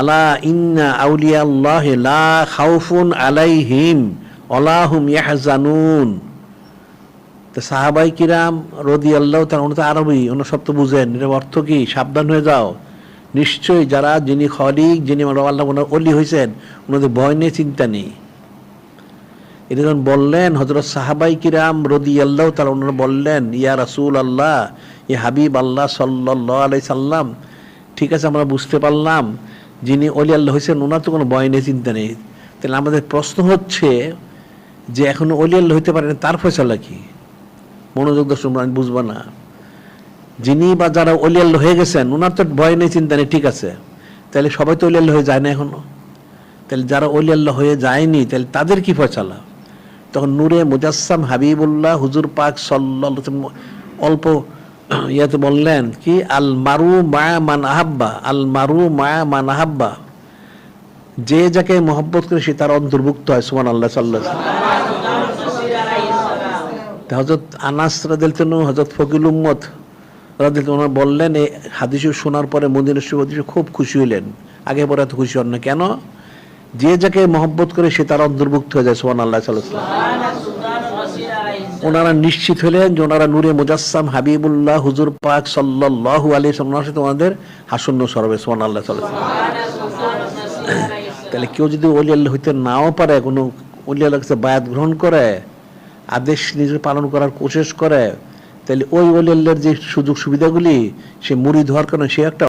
আলা ইন্না আউলিয়া আল্লাহ লা খাউফুন আলাইহিম ওয়ালা হুম ইয়াহজানুন। তো সাহাবাই কিরাম রাদিয়াল্লাহু তাআলা, উনি তো আরবি, উনি সব তো বুঝেন, এর অর্থ কি? সাবধান হয়ে যাও, নিশ্চয়ই যারা যিনি খলিক, যিনি আল্লাহ ওনার ওলি হয়েছেন, ওনাদের ভয় নিয়ে চিন্তা নেই। এটা যখন বললেন হযরত সাহাবাই কিরাম রাদিয়াল্লাহু তাআলা, ওনারা বললেন ইয়া রাসূল আল্লাহ, ইয়া হাবিব আল্লাহ সাল্লাল্লাহু আলাইহি সাল্লাম, ঠিক আছে আমরা বুঝতে পারলাম যিনি ওলি আল্লাহ হয়েছেন ওনার তো কোনো ভয় নেই, চিন্তা নেই। তাহলে আমাদের প্রশ্ন হচ্ছে যে এখন ওলি আল্লাহ হইতে পারেন, তার ফয়সালা কি? মনোযোগ দিয়ে শুনবেন, বুঝবো না। যিনি বা যারা ওলি আল্লাহ হয়ে গেছেন ওনার তো ভয় নেই, চিন্তা নেই, ঠিক আছে। তাহলে সবাই তো ওলি আল্লাহ হয়ে যায় না এখনো। তাহলে যারা ওলি আল্লাহ হয়ে যায়নি, তাহলে তাদের কি ফয়সালা? তখন নূরে মুজাসসাম হাবিবুল্লাহ হুজুর পাক সাল্লাল্লাহু আলাইহি ওয়াসাল্লাম অল্প ইয়াতে বললেন কি, আল মারু মা মান আহাব্বা, আল মারু মা মান আহাব্বা, যে যাকে মহব্বত করে সে তার অন্তর্ভুক্ত হয়। সুবহানাল্লাহ সাল্লাল্লাহু আলাইহি ওয়াসাল্লাম। হযরত আনাস রাদিয়াল্লাহু আনহু, হযরত ফকিল উম্মত রাদিয়াল্লাহু আনহু বললেন, এই হাদিস শোনার পরে মদিনা শরীফে খুব খুশি হলেন। আগে পরে এত খুশি হন না কেন? যে যাকে মহব্বত করে সে তার অন্তর্ভুক্ত হয়ে যায়। সুবহানাল্লাহ সাল্লাল্লাহু আলাইহি ওয়াসাল্লাম। ওনারা নিশ্চিত হলেন যে ওনারা নূরে মুজাসসাম হাবিবুল্লাহ হুজুর পাক সাল্লাল্লাহু আলাইহি ওয়াসাল্লামের সাথে ওনাদের হাসন্ন সরবে। সুবহানাল্লাহ সাল্লাল্লাহু আলাইহি ওয়াসাল্লাম। তাহলে কেউ যদি ওলি আল্লাহ হইতে নাও পারে, কোনো ওলি আল্লাহর কাছে বায়াত গ্রহণ করে, আদেশ নিজে পালন করার কোশিশ করে, তাহলে ওই ওলি আল্লাহর যে সুযোগ সুবিধাগুলি সে মুরিদ হওয়ার কারণে সে একটা